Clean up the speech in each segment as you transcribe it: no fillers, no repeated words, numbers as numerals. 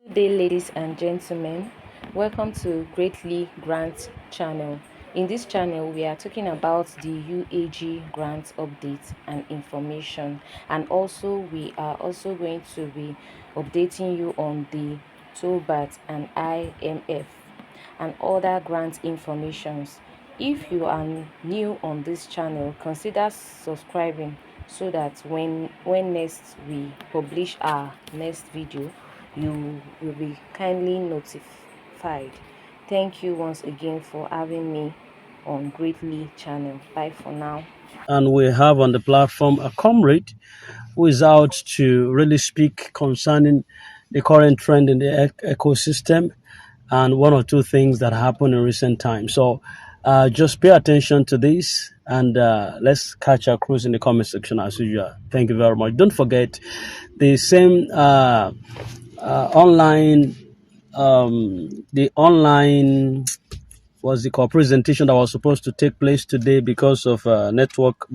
Good day, ladies and gentlemen. Welcome to Greatly Grant channel. In this channel, we are talking about the UAG grant updates and information, and also we are also going to be updating you on the Theobarth and IMF and other grant informations. If you are new on this channel, consider subscribing so that when next we publish our next video, you will be kindly notified. Thank you once again for having me on Greatly channel. Bye for now. And we have on the platform a comrade who is out to really speak concerning the current trend in the ecosystem and one or two things that happened in recent times. So just pay attention to this and let's catch our cruise in the comment section as usual. Thank you very much. Don't forget the same online, the online was the presentation that was supposed to take place today because of network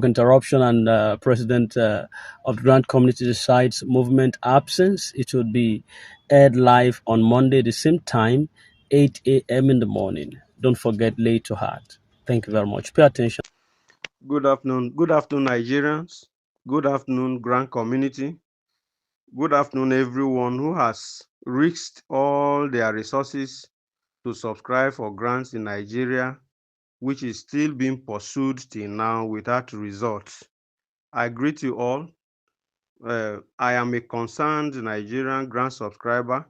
interruption and President of the Grant Community Decides movement absence. It would be aired live on Monday the same time, 8 a.m. in the morning. Don't forget, lay to heart. Thank you very much. Pay attention. Good afternoon. Good afternoon, Nigerians. Good afternoon, Grand Community. Good afternoon, everyone who has risked all their resources to subscribe for grants in Nigeria, which is still being pursued till now without results. I greet you all. I am a concerned Nigerian grant subscriber,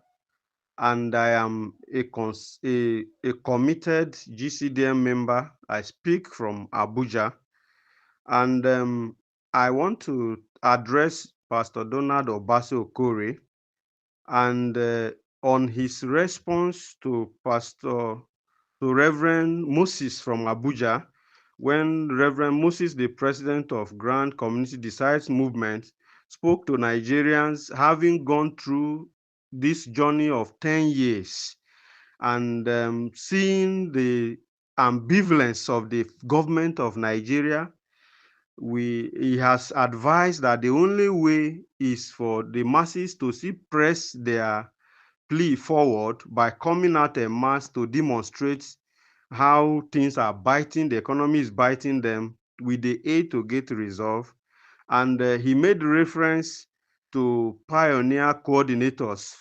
and I am a committed GCDM member. I speak from Abuja. And I want to address Pastor Donald Obasi Okore and on his response to Reverend Moses from Abuja, when Reverend Moses, the president of Grand Community Decides movement, spoke to Nigerians having gone through this journey of 10 years and seeing the ambivalence of the government of Nigeria. He has advised that the only way is for the masses to see press their plea forward by coming out en masse to demonstrate how things are biting, the economy is biting them, with the aid to get resolved. And he made reference to pioneer coordinators,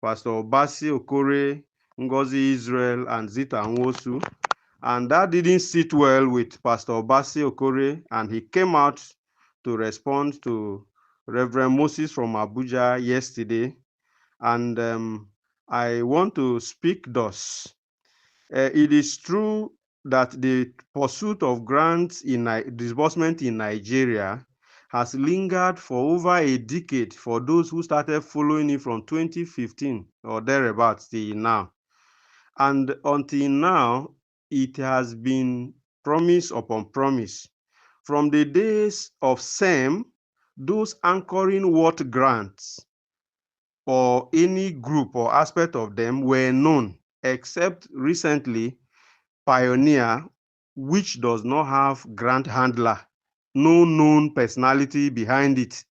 Pastor Obasi Okore, Ngozi Israel, and Zita Nwosu. And that didn't sit well with Pastor Obasi Okore, and he came out to respond to Reverend Moses from Abuja yesterday. And I want to speak thus. It is true that the pursuit of grants in disbursement in Nigeria has lingered for over a decade for those who started following it from 2015 or thereabouts till now. And until now, it has been promise upon promise. From the days of SEM, those anchoring what grants or any group or aspect of them were known, except recently, Pioneer, which does not have grant handler, no known personality behind it.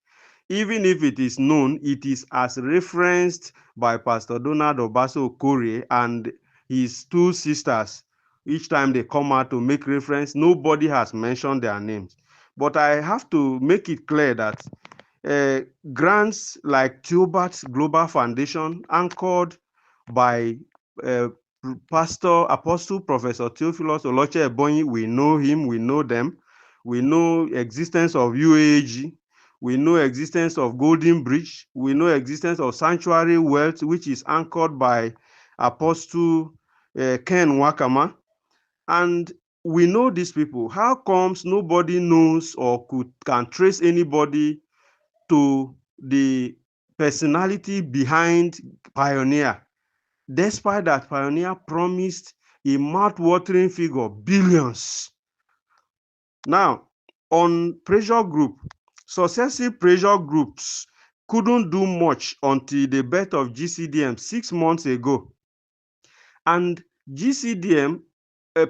Even if it is known, it is as referenced by Pastor Donald Obasi Okore and his two sisters. Each time they come out to make reference, nobody has mentioned their names. But I have to make it clear that grants like Theobarth Global Foundation, anchored by Pastor Apostle Professor Theophilus Oloche Ebonyi, we know him, we know them. We know existence of UAAG, we know existence of Golden Bridge, we know existence of Sanctuary Wealth, which is anchored by Apostle Ken Wakama. And we know these people. How comes nobody knows or can trace anybody to the personality behind Pioneer, despite that Pioneer promised a mouth-watering figure, billions? Now, on pressure group, successive pressure groups couldn't do much until the birth of GCDM 6 months ago. And GCDM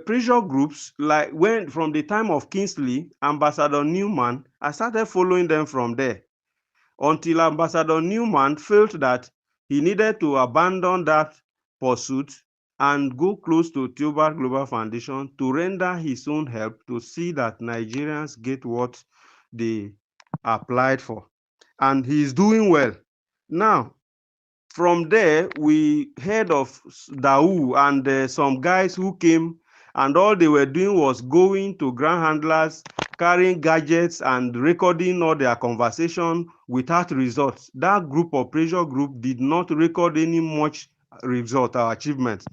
pressure groups, like when from the time of Kingsley, Ambassador Newman, I started following them from there until Ambassador Newman felt that he needed to abandon that pursuit and go close to Theobarth Global Foundation to render his own help to see that Nigerians get what they applied for. And he is doing well. Now, from there, we heard of Dawu and some guys who came, and all they were doing was going to ground handlers, carrying gadgets and recording all their conversation without results. That group or pressure group did not record any much result or achievement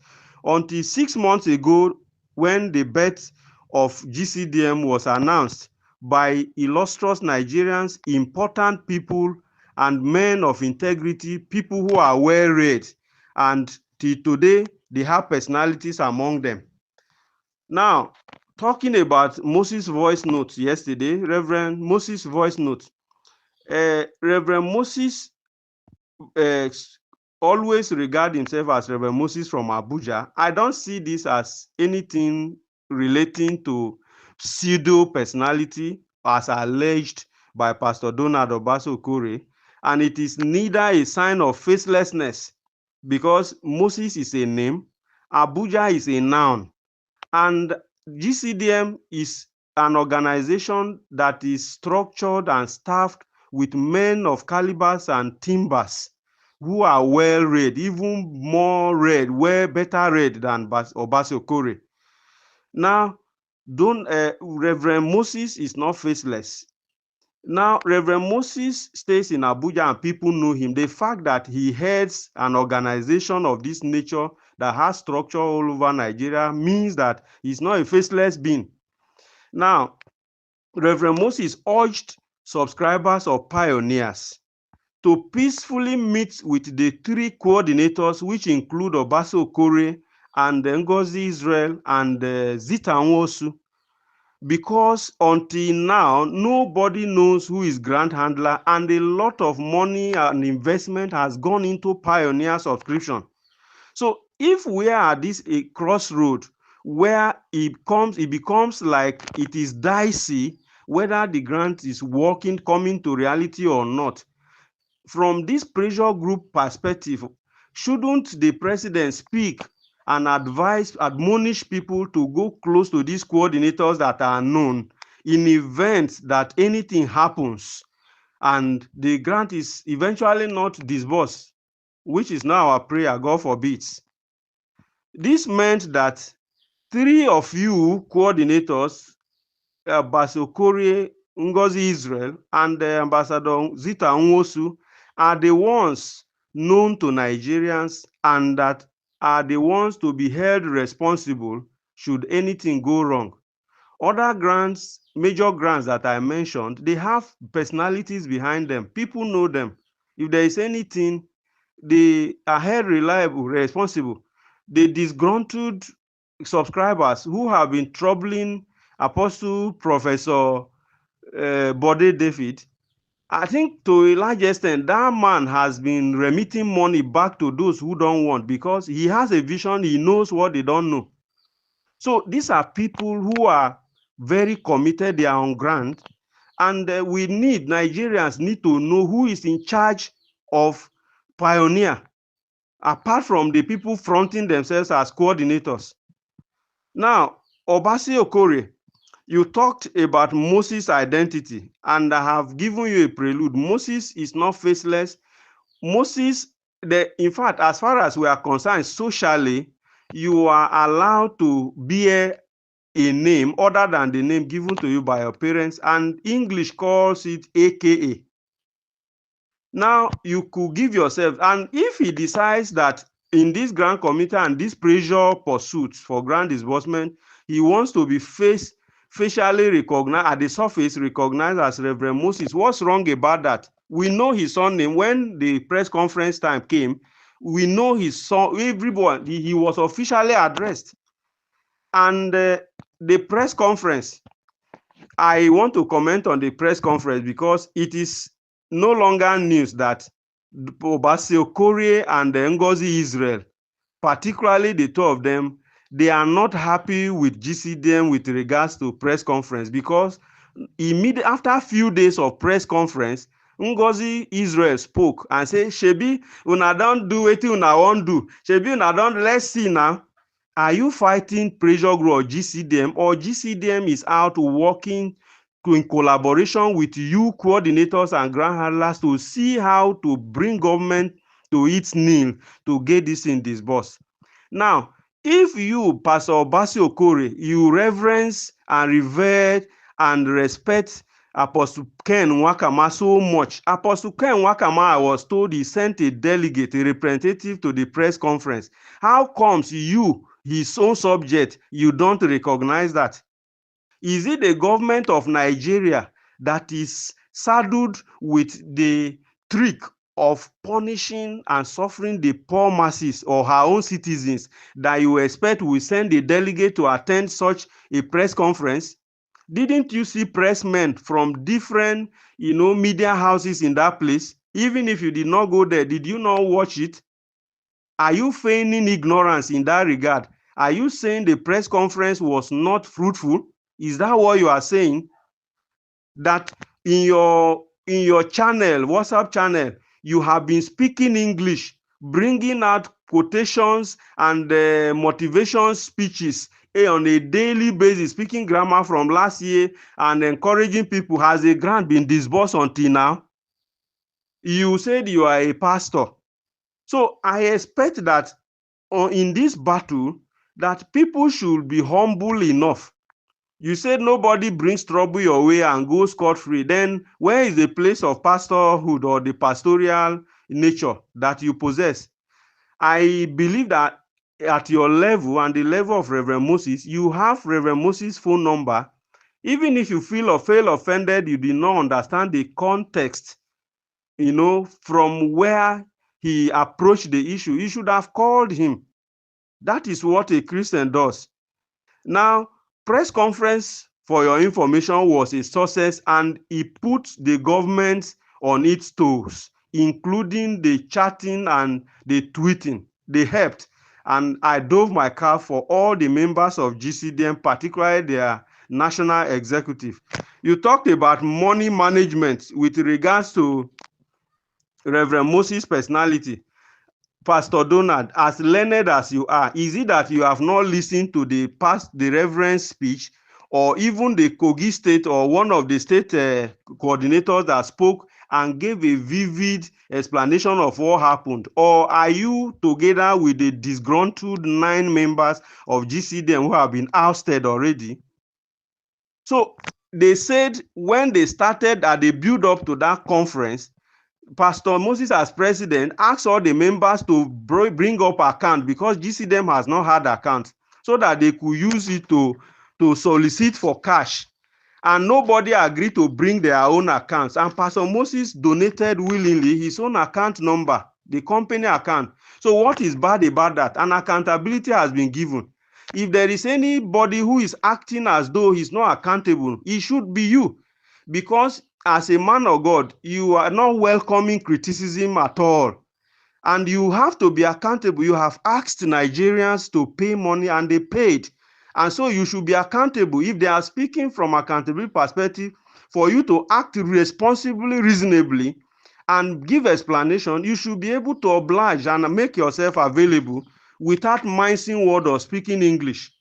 until 6 months ago, when the birth of GCDM was announced by illustrious Nigerians, important people and men of integrity, people who are well read, and till today they have personalities among them. Now, talking about Moses' voice notes yesterday, Reverend Moses' voice notes. Reverend Moses uh, always regard himself as Reverend Moses from Abuja. I don't see this as anything relating to pseudo personality as alleged by Pastor Donald Obaso Kore, and it is neither a sign of faithlessness because Moses is a name, Abuja is a noun, and GCDM is an organization that is structured and staffed with men of calibers and timbers who are well read, even more read, well better read than Obaso Kore. Now, Reverend Moses is not faceless. Now, Reverend Moses stays in Abuja and people know him. The fact that he heads an organization of this nature that has structure all over Nigeria means that he's not a faceless being. Now, Reverend Moses urged subscribers or pioneers to peacefully meet with the three coordinators, which include Obaso Kore and Ngozi Israel and Zita Nwosu, because until now, nobody knows who is grant handler, and a lot of money and investment has gone into pioneer subscription. So if we are at this a crossroad where it becomes like it is dicey whether the grant is working, coming to reality or not, from this pressure group perspective, shouldn't the president speak and admonish people to go close to these coordinators that are known in event that anything happens and the grant is eventually not disbursed, which is now our prayer, God forbids. This meant that three of you coordinators, Ambassador Kore, Ngozi Israel, and Ambassador Zita Nwosu, are the ones known to Nigerians and that are the ones to be held responsible should anything go wrong. Other grants, major grants that I mentioned, they have personalities behind them. People know them. If there is anything, they are held reliable, responsible. The disgruntled subscribers who have been troubling Apostle Professor Bode David, I think to a large extent, that man has been remitting money back to those who don't want because he has a vision, he knows what they don't know. So these are people who are very committed, they are on grant, and Nigerians need to know who is in charge of Pioneer, apart from the people fronting themselves as coordinators. Now, Obasi Okore, you talked about Moses' identity, and I have given you a prelude. Moses is not faceless. Moses, in fact, as far as we are concerned socially, you are allowed to bear a name other than the name given to you by your parents, and English calls it AKA. Now, you could give yourself, and if he decides that in this grant committee and this pressure pursuits for grant disbursement, he wants to be facially recognized, at the surface recognized as Reverend Moses, what's wrong about that? We know his son name. When the press conference time came, we know his son, everyone, he was officially addressed. And the press conference, I want to comment on the press conference because it is no longer news that Obasi Okore and Ngozi Israel, particularly the two of them, they are not happy with GCDM with regards to press conference because immediately after a few days of press conference, Ngozi Israel spoke and say, shebi una don do wetin una wan do, shebi una don, let's see now. Are you fighting pressure group or GCDM, or GCDM is out working in collaboration with you coordinators and grant handlers to see how to bring government to its knee to get this in disbursed? Now, if you, Pastor Obasi Okore, you reverence and revere and respect Apostle Ken Nwakama so much, Apostle Ken Nwakama, I was told, he sent a delegate, a representative to the press conference. How comes you, his own subject, you don't recognize that? Is it the government of Nigeria that is saddled with the trick of punishing and suffering the poor masses or her own citizens that you expect will send a delegate to attend such a press conference? Didn't you see pressmen from different, media houses in that place? Even if you did not go there, did you not watch it? Are you feigning ignorance in that regard? Are you saying the press conference was not fruitful? Is that what you are saying? That in your channel, WhatsApp channel, you have been speaking English, bringing out quotations and motivation speeches on a daily basis, speaking grammar from last year and encouraging people. Has a grant been disbursed until now? You said you are a pastor. So I expect that in this battle, that people should be humble enough. You said nobody brings trouble your way and goes scot-free. Then where is the place of pastorhood or the pastoral nature that you possess? I believe that at your level and the level of Reverend Moses, you have Reverend Moses' phone number. Even if you feel offended, you did not understand the context, from where he approached the issue, you should have called him. That is what a Christian does. Now, press conference, for your information, was a success, and it put the government on its toes, including the chatting and the tweeting. They helped, and I dove my cap for all the members of GCDM, particularly their national executive. You talked about money management with regards to Reverend Moses' personality. Pastor Donald, as learned as you are, is it that you have not listened to the Reverend's speech, or even the Kogi state or one of the state coordinators that spoke and gave a vivid explanation of what happened? Or are you together with the disgruntled 9 members of GCDM who have been ousted already? So they said when they started at the build up to that conference, Pastor Moses, as president, asked all the members to bring up account, because GCDM has not had account, so that they could use it to solicit for cash. And nobody agreed to bring their own accounts. And Pastor Moses donated willingly his own account number, the company account. So what is bad about that? An accountability has been given. If there is anybody who is acting as though he's not accountable, it should be you. Because as a man of God, you are not welcoming criticism at all. And you have to be accountable. You have asked Nigerians to pay money and they paid. And so you should be accountable. If they are speaking from accountability perspective, for you to act responsibly, reasonably, and give explanation, you should be able to oblige and make yourself available without mincing word or speaking English.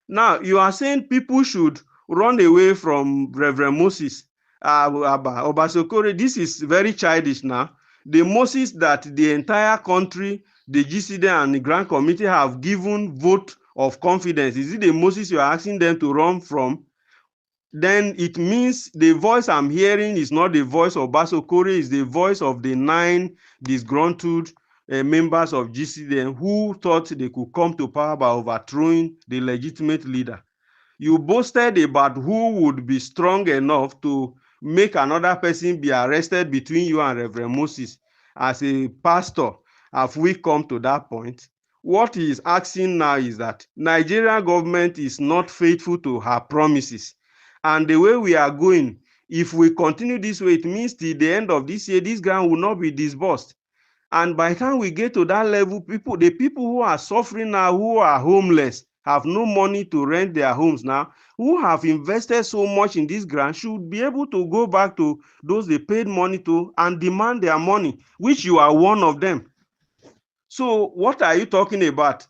Now, you are saying people should run away from Reverend Moses. Obasi Okore, this is very childish now. The Moses that the entire country, the GCD and the Grant Committee have given vote of confidence, is it the Moses you are asking them to run from? Then it means the voice I'm hearing is not the voice of Obasi Okore, it's the voice of the 9 disgruntled members of GCDM who thought they could come to power by overthrowing the legitimate leader. You boasted about who would be strong enough to make another person be arrested between you and Reverend Moses. As a pastor, have we come to that point? What he is asking now is that Nigerian government is not faithful to her promises. And the way we are going, if we continue this way, it means till the end of this year, this grant will not be disbursed. And by the time we get to that level, the people who are suffering now, who are homeless, have no money to rent their homes now, who have invested so much in this grant, should be able to go back to those they paid money to and demand their money, which you are one of them. So what are you talking about?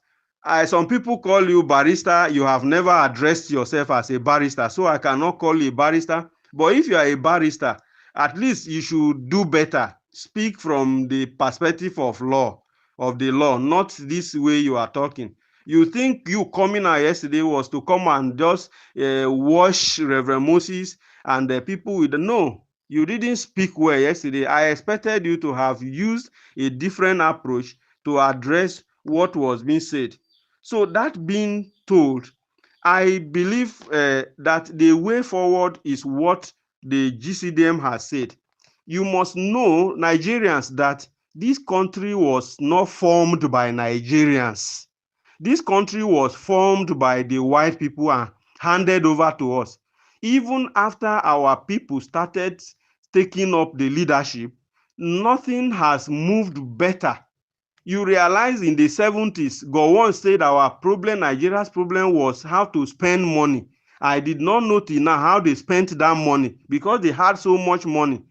Some people call you barrister. You have never addressed yourself as a barrister, so I cannot call you a barrister. But if you are a barrister, at least you should do better. Speak from the perspective of law, of the law, not this way you are talking. You think you coming out yesterday was to come and just wash Reverend Moses and the people with the no. You didn't speak well yesterday. I expected you to have used a different approach to address what was being said. So that being told, I believe that the way forward is what the GCDM has said. You must know, Nigerians, that this country was not formed by Nigerians. This country was formed by the white people and handed over to us. Even after our people started taking up the leadership, nothing has moved better. You realize in the 70s, Gowon said our problem, Nigeria's problem, was how to spend money. I did not know till now how they spent that money because they had so much money.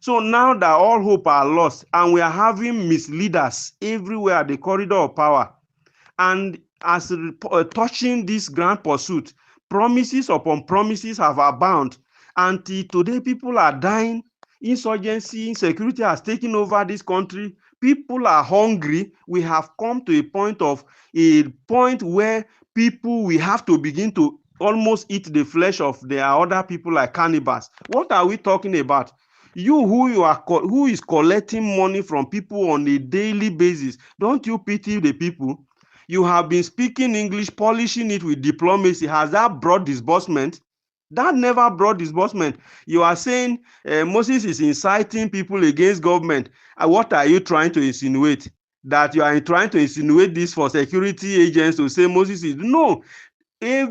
So now that all hope are lost and we are having misleaders everywhere at the corridor of power, and as touching this grand pursuit, promises upon promises have abound. Until today, people are dying. Insurgency, insecurity has taken over this country. People are hungry. We have come to a point where people we have to begin to almost eat the flesh of their other people like cannibals. What are we talking about? Who is collecting money from people on a daily basis? Don't you pity the people? You have been speaking English, polishing it with diplomacy. Has that brought disbursement? That never brought disbursement. You are saying Moses is inciting people against government. What are you trying to insinuate? That you are trying to insinuate this for security agents to say Moses is... No.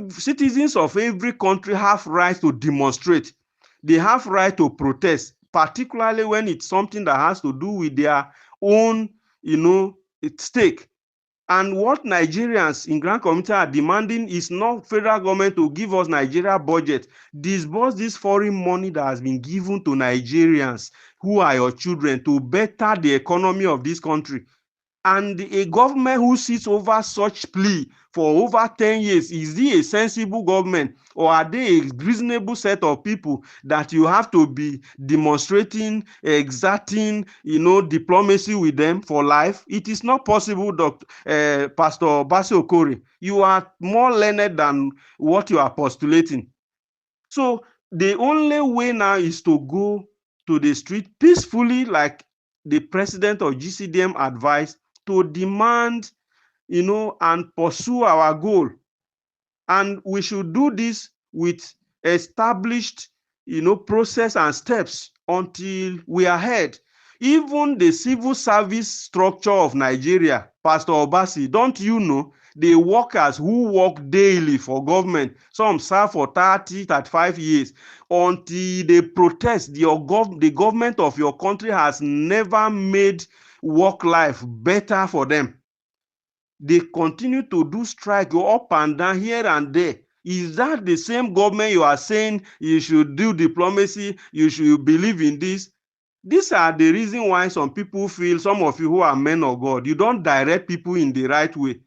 Citizens of every country have rights to demonstrate. They have right to protest, particularly when it's something that has to do with their own, stake. And what Nigerians in Grand Community are demanding is not federal government to give us Nigeria budget. Disburse this foreign money that has been given to Nigerians who are your children to better the economy of this country. And a government who sits over such plea for over 10 years, is it a sensible government, or are they a reasonable set of people that you have to be demonstrating, exerting, diplomacy with them for life? It is not possible, Pastor Basi Okori. You are more learned than what you are postulating. So the only way now is to go to the street peacefully, like the president of GCDM advised, to demand, and pursue our goal. And we should do this with established, process and steps until we are ahead. Even the civil service structure of Nigeria, Pastor Obasi, don't you know, the workers who work daily for government, some serve for 30, 35 years, until they protest. The government of your country has never made work life better for them. They continue to do strike, go up and down here and there. Is that the same government you are saying you should do diplomacy, you should believe in this? These are the reason why some people feel, some of you who are men of God, you don't direct people in the right way.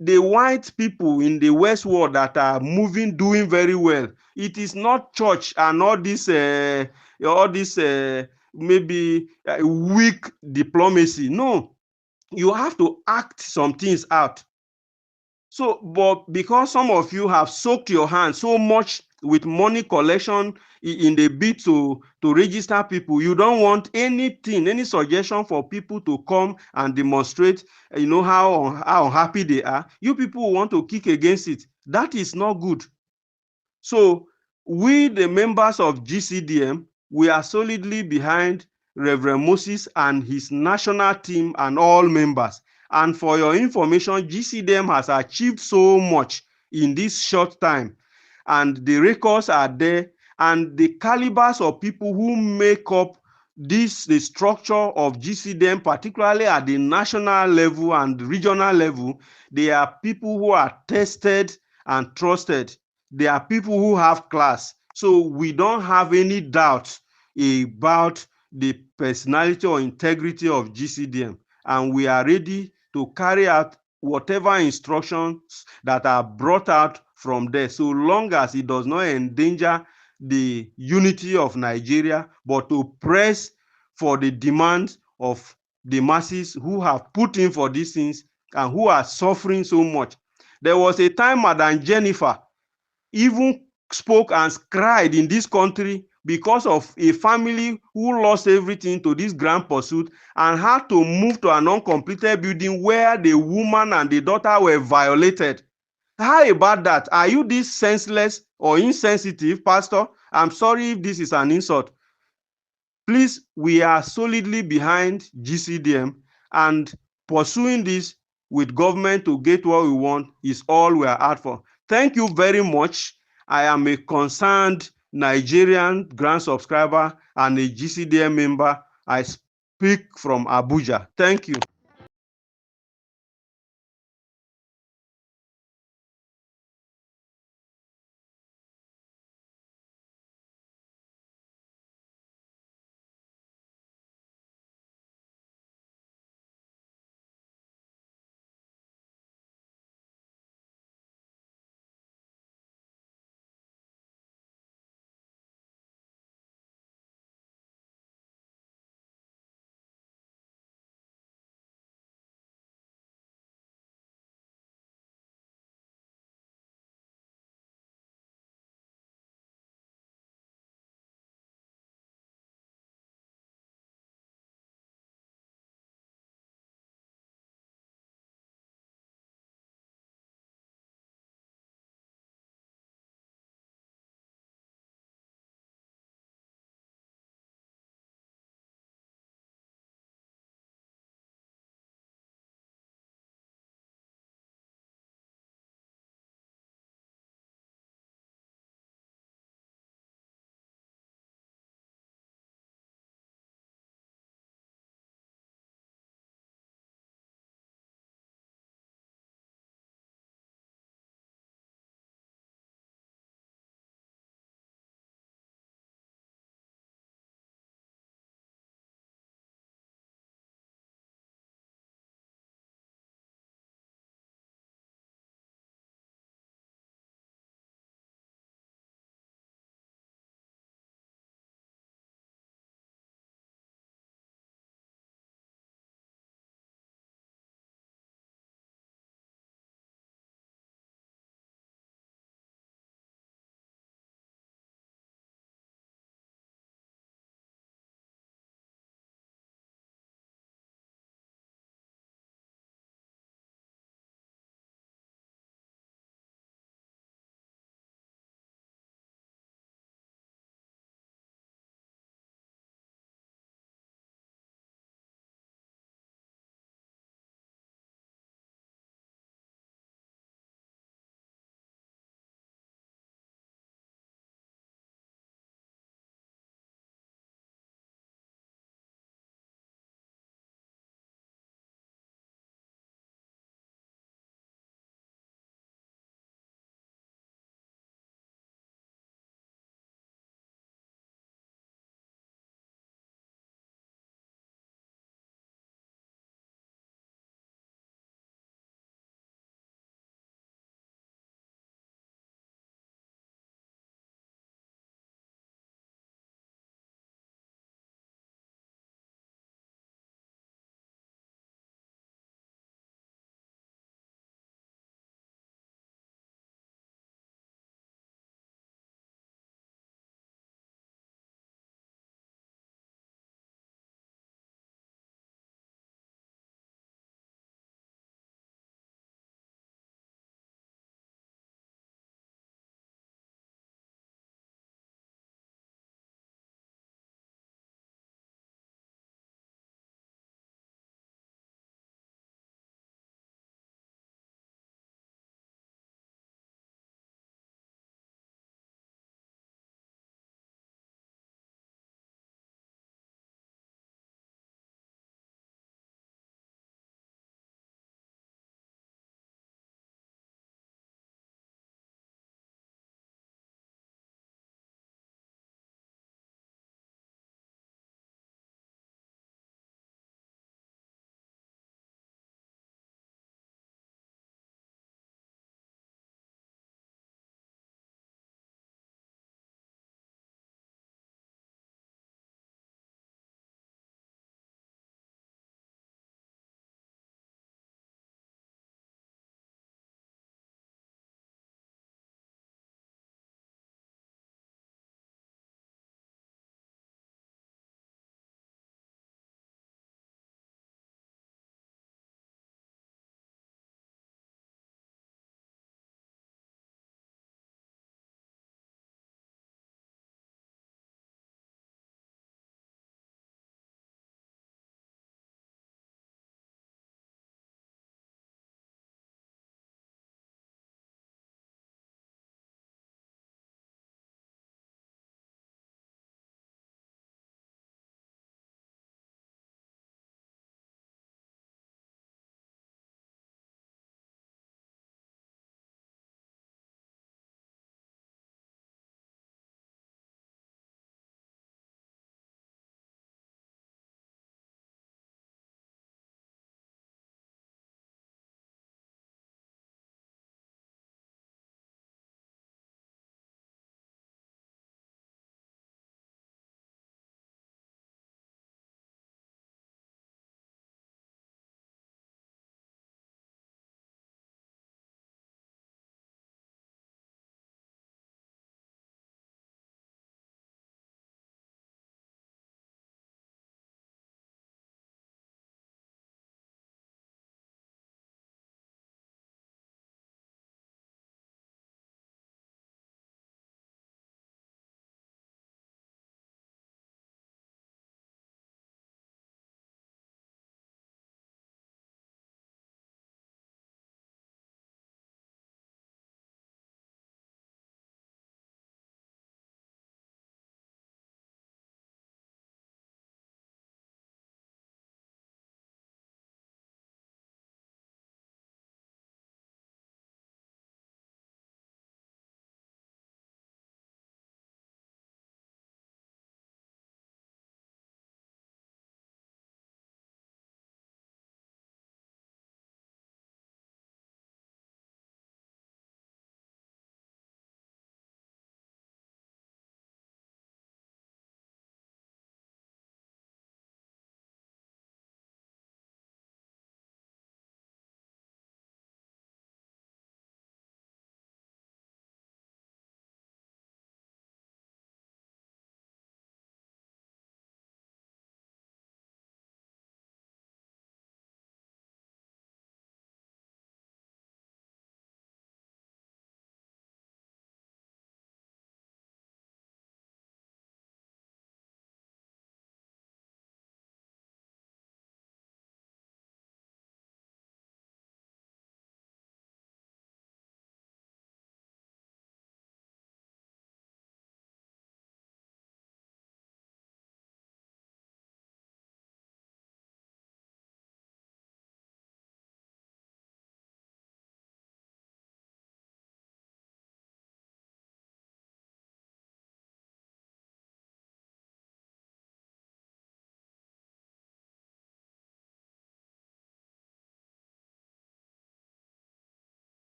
The white people in the West world that are moving, doing very well, it is not church and all this maybe weak diplomacy. No, you have to act some things out. So, but because some of you have soaked your hands so much with money collection in the bid to register people, you don't want anything, any suggestion for people to come and demonstrate, how unhappy they are. You people want to kick against it. That is not good. So we, the members of GCDM, we are solidly behind Reverend Moses and his national team and all members. And for your information, GCDM has achieved so much in this short time. And the records are there. And the calibers of people who make up the structure of GCDM, particularly at the national level and regional level, they are people who are tested and trusted. They are people who have class. So we don't have any doubt about the personality or integrity of GCDM, and we are ready to carry out whatever instructions that are brought out from there, so long as it does not endanger the unity of Nigeria, but to press for the demands of the masses who have put in for these things and who are suffering so much. There was a time Madam Jennifer even spoke and cried in this country because of a family who lost everything to this grand pursuit and had to move to an uncompleted building where the woman and the daughter were violated. How about that? Are you this senseless or insensitive, Pastor? I'm sorry if this is an insult. Please, we are solidly behind GCDM, and pursuing this with government to get what we want is all we are out for. Thank you very much. I am a concerned Nigerian grant subscriber and a GCDM member. I speak from Abuja. Thank you.